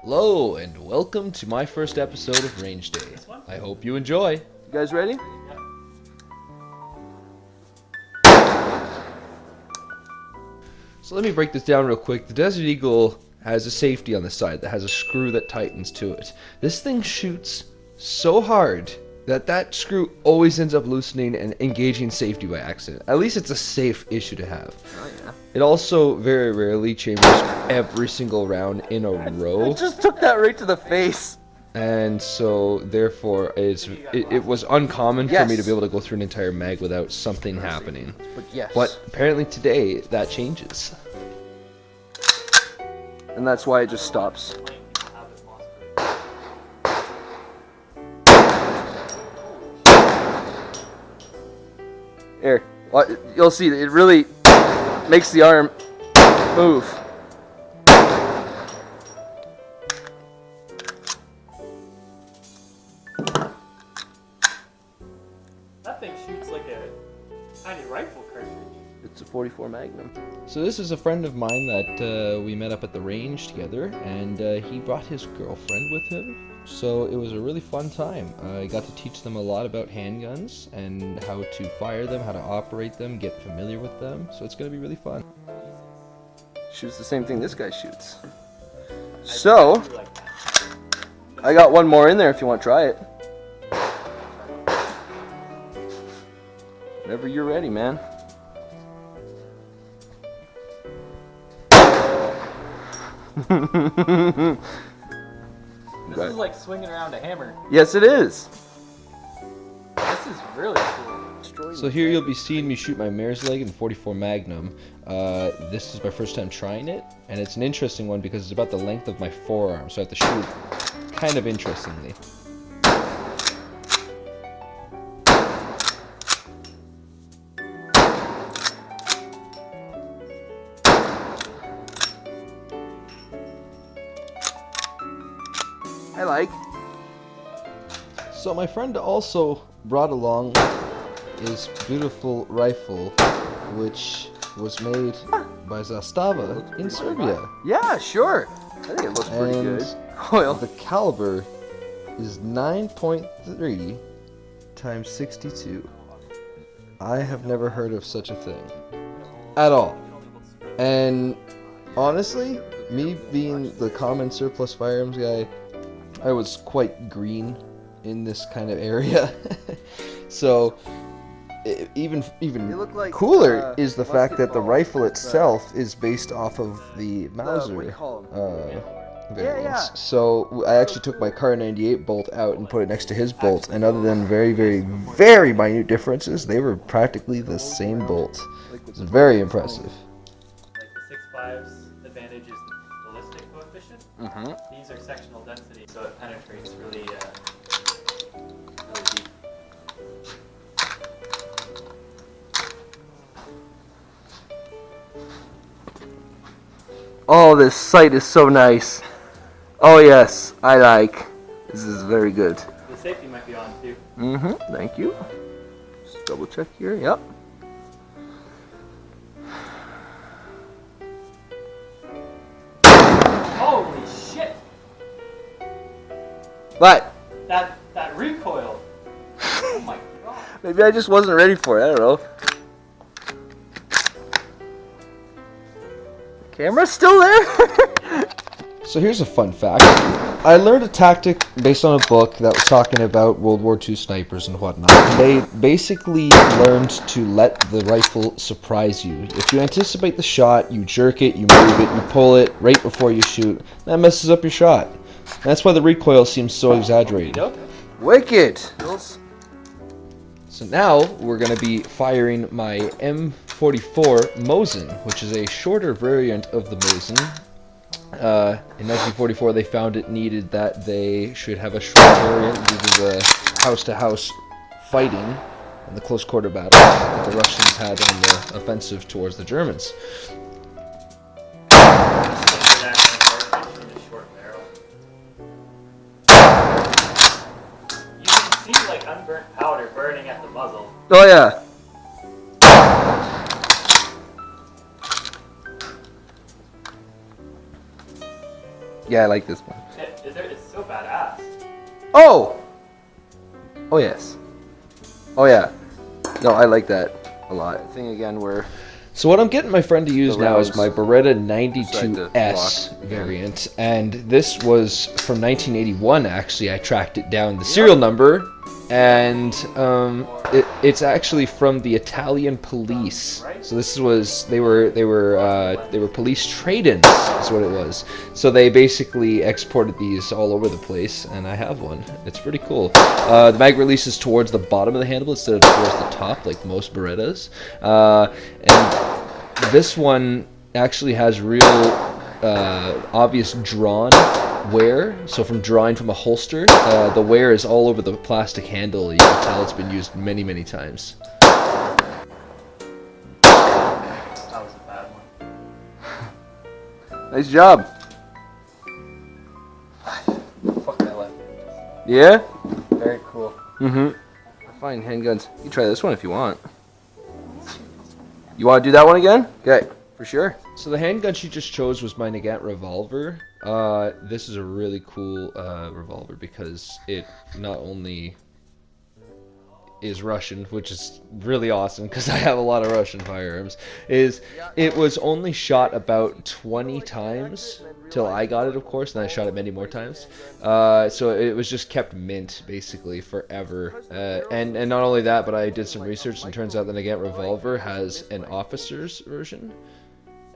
Hello and welcome to my first episode of Range Day. I hope you enjoy. You guys ready? So let me break this down real quick. The Desert Eagle has a safety on the side that has a screw that tightens to it. This thing shoots so hard that screw always ends up loosening and engaging safety by accident. At least it's a safe issue to have. Oh yeah. It also very rarely chambers every single round in a row. I just took that right to the face. And so, therefore, it was uncommon for me to be able to go through an entire mag without something happening. But yes. But apparently today, that changes. And that's why it just stops. Here, you'll see, it really makes the arm move. That thing shoots like a tiny rifle cartridge. It's a 44 Magnum. So this is a friend of mine that we met up at the range together, and he brought his girlfriend with him. So it was a really fun time. I got to teach them a lot about handguns and how to fire them, how to operate them, get familiar with them. So it's going to be really fun. Shoots the same thing this guy shoots. So, I got one more in there if you want to try it. Whenever you're ready, man. This is like swinging around a hammer. Yes, it is. This is really cool. So here you'll be seeing me shoot my mare's leg in 44 Magnum. This is my first time trying it, and it's an interesting one because it's about the length of my forearm, so I have to shoot kind of interestingly. I like. So my friend also brought along his beautiful rifle, which was made by Zastava in Serbia. Yeah, sure. I think it looks pretty And good. Well, the caliber is 9.3 times 62. I have never heard of such a thing at all. And honestly, me being the common surplus firearms guy, I was quite green in this kind of area. So even like, cooler is the fact that the musket rifle balls. itself is based off of the Mauser what do you call 'em? variants. yeah. So I actually took my Car 98 bolt out and put it next to his bolt, and other than very minute differences, they were practically the same bolt. It's very impressive. Like the 6.5's advantage is the ballistic coefficient. Mm-hmm. These are sectional density, so it penetrates really, really deep. Oh, this sight is so nice. Oh yes, I like. This is very good. The safety might be on too. Mm-hmm. Thank you. Just double check here. Yep. Holy shit! But That recoil! Oh my god. maybe I just wasn't ready for it. I don't know. Camera's still there? So here's a fun fact. I learned a tactic based on a book that was talking about World War II snipers and whatnot. They basically learned to let the rifle surprise you. If you anticipate the shot, you jerk it, you move it, you pull it right before you shoot. That messes up your shot. That's why the recoil seems so exaggerated. Wicked. So now we're going to be firing my M44 Mosin, which is a shorter variant of the Mosin. In 1944 they found it needed that they should have a short variant due to the house-to-house fighting and the close quarter battles that the Russians had on the offensive towards the Germans. You can see like unburnt powder burning at the muzzle. Oh yeah. Yeah, I like this one. It's so badass. Oh! Oh, yes. Oh, yeah. No, I like that a lot. Thing again where... So what I'm getting my friend to use The now is rounds my Beretta decide to 92S lock. variant, and this was from 1981. Actually, I tracked it down, the serial number, and it's actually from the Italian police. So this was they were police trade-ins, is what it was. So they basically exported these all over the place, and I have one. It's pretty cool. The mag releases towards the bottom of the handle instead of towards the top, like most Berettas, and this one actually has real obvious drawn wear. So from drawing from a holster, the wear is all over the plastic handle. You can tell it's been used many, many times. That was a bad one. Nice job. Fuck that left. Yeah? Very cool. Mm-hmm. I find handguns. You try this one if you want. You want to do that one again? Okay, for sure. So the handgun she just chose was my Nagant revolver. This is a really cool revolver because it not only is Russian, which is really awesome because I have a lot of Russian firearms, it was only shot about 20 times till I got it, of course, and I shot it many more times. So it was just kept mint basically forever. And not only that, but I did some research and it turns out the Nagant revolver has an officer's version,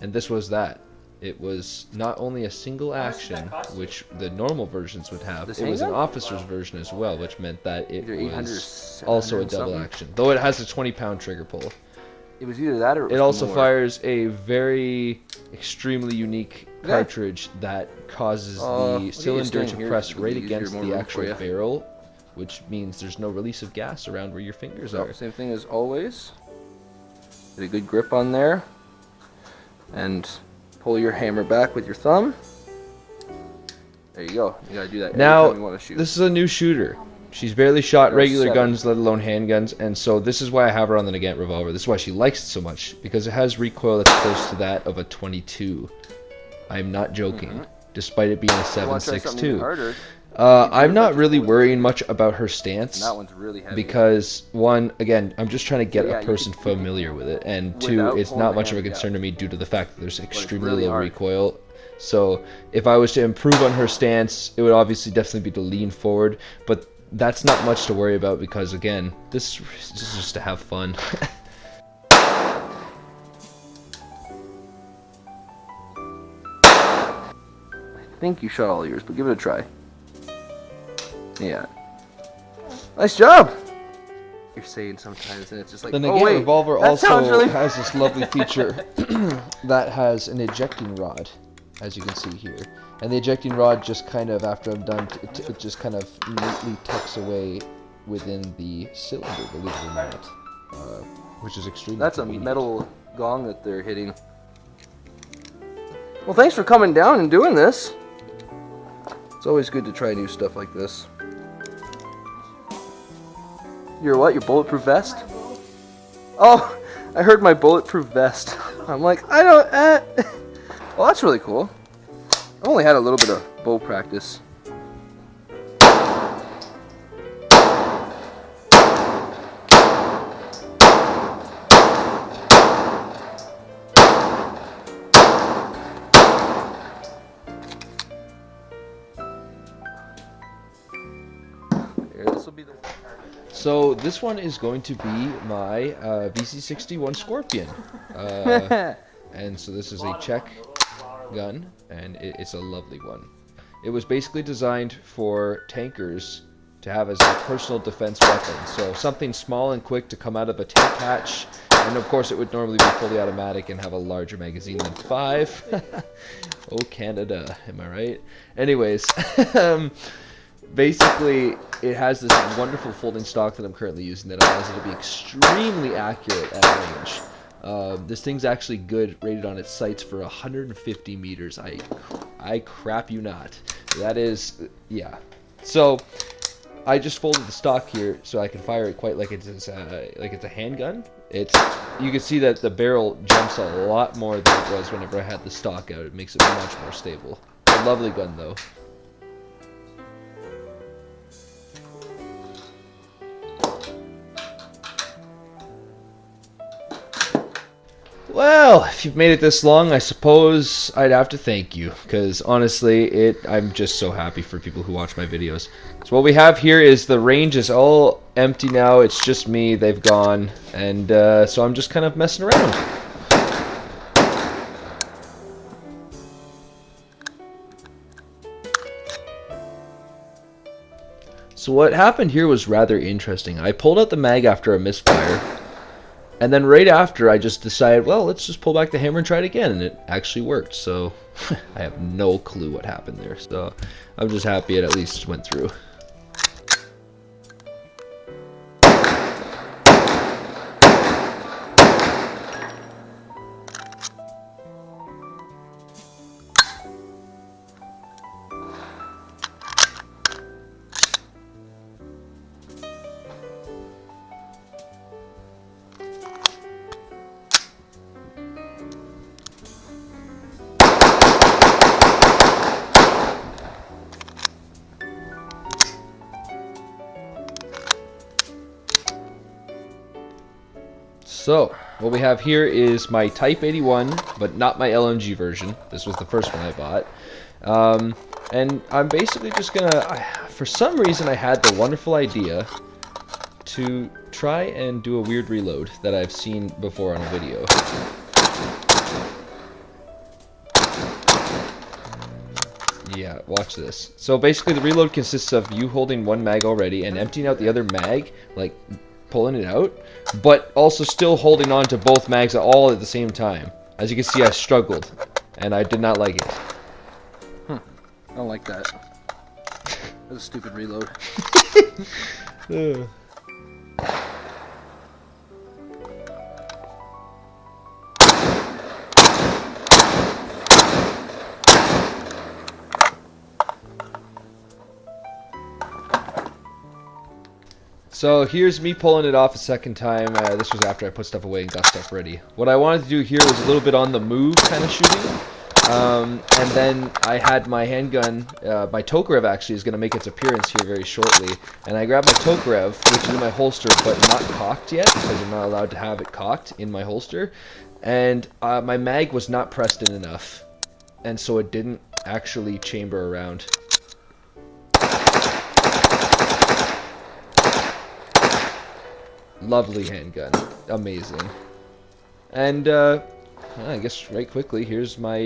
and this was that. It was not only a single action, which the normal versions would have, it was an officer's version as well, which meant that it was also a double action. Though it has a 20-pound trigger pull. It was either that or it was It also more. fires a very extremely unique cartridge that causes the cylinder to press right against the actual barrel, which means there's no release of gas around where your fingers are. Same thing as always. Get a good grip on there. And pull your hammer back with your thumb. There you go. You gotta do that every Now, time you want to shoot. this is a new shooter. She's barely shot There are regular 7. guns, let alone handguns, and so this is why I have her on the Nagant revolver. This is why she likes it so much, because it has recoil that's close to that of a 22. I'm not joking, despite it being a You wanna try something 7.62. even harder? I'm not really worrying much about her stance. And that one's really heavy. Because one, again, I'm just trying to get Yeah, a you person can- familiar with it, and two, Without it's pulling not the much of a hand, concern to me due to the fact that there's extremely really low hard. recoil. So if I was to improve on her stance, it would obviously definitely be to lean forward, but that's not much to worry about because again, this is just to have fun. I think you shot all yours, but give it a try. Yeah. Nice job! You're saying sometimes, and it's just like, The oh Nagant wait, revolver that also sounds really... has this lovely feature that has an ejecting rod, as you can see here. And the ejecting rod just kind of, after I'm done, it just kind of neatly tucks away within the cylinder, believe it or not, which is extremely That's a convenient. metal gong that they're hitting. Well, thanks for coming down and doing this. It's always good to try new stuff like this. Your what? Your bulletproof vest? Oh, I heard my bulletproof vest. I'm like, I don't... Well, that's really cool. I've only had a little bit of bow practice. Here, this will be the... So this one is going to be my VC61 Scorpion. And so this is a Czech gun, and it's a lovely one. It was basically designed for tankers to have as a personal defense weapon. So something small and quick to come out of a tank hatch, and of course it would normally be fully automatic and have a larger magazine than 5. Oh, Canada, am I right? Anyways, basically it has this wonderful folding stock that I'm currently using that allows it to be extremely accurate at range. This thing's actually good, rated on its sights for 150 meters. I crap you not. That is, yeah. So I just folded the stock here so I can fire it quite like it's a handgun. You can see that the barrel jumps a lot more than it was whenever I had the stock out. It makes it much more stable. a lovely gun though. Well, if you've made it this long, I suppose I'd have to thank you, because honestly, I'm just so happy for people who watch my videos. So what we have here is the range is all empty now, it's just me, they've gone, and so I'm just kind of messing around. So what happened here was rather interesting. I pulled out the mag after a misfire. And then right after, I just decided, well, let's just pull back the hammer and try it again, and it actually worked. So I have no clue what happened there. So I'm just happy it at least went through. So, what we have here is my Type 81, but not my LMG version. This was the first one I bought. And I'm basically just gonna, for some reason I had the wonderful idea to try and do a weird reload that I've seen before on a video. Yeah, watch this. So basically the reload consists of you holding one mag already and emptying out the other mag, like pulling it out, but also still holding on to both mags all at the same time. As you can see, I struggled, and I did not like it. I don't like that. That's a stupid reload. So here's me pulling it off a second time. This was after I put stuff away and got stuff ready. What I wanted to do here was a little bit on the move kind of shooting. And then I had my handgun, my Tokarev actually is going to make its appearance here very shortly. And I grabbed my Tokarev, which is in my holster but not cocked yet, because I'm not allowed to have it cocked in my holster. And my mag was not pressed in enough, and so it didn't actually chamber around. Lovely handgun. Amazing. And, I guess right quickly, here's my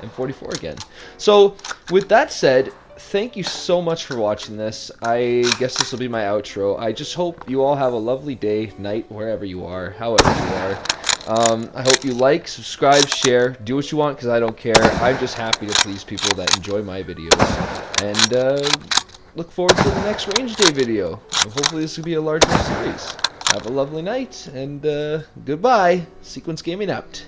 M44 again. So, with that said, thank you so much for watching this. I guess this will be my outro. I just hope you all have a lovely day, night, wherever you are, however you are. I hope you like, subscribe, share, do what you want, because I don't care. I'm just happy to please people that enjoy my videos. And, look forward to the next Range Day video. Hopefully this will be a larger series. Have a lovely night, and goodbye. Sequence Gaming out.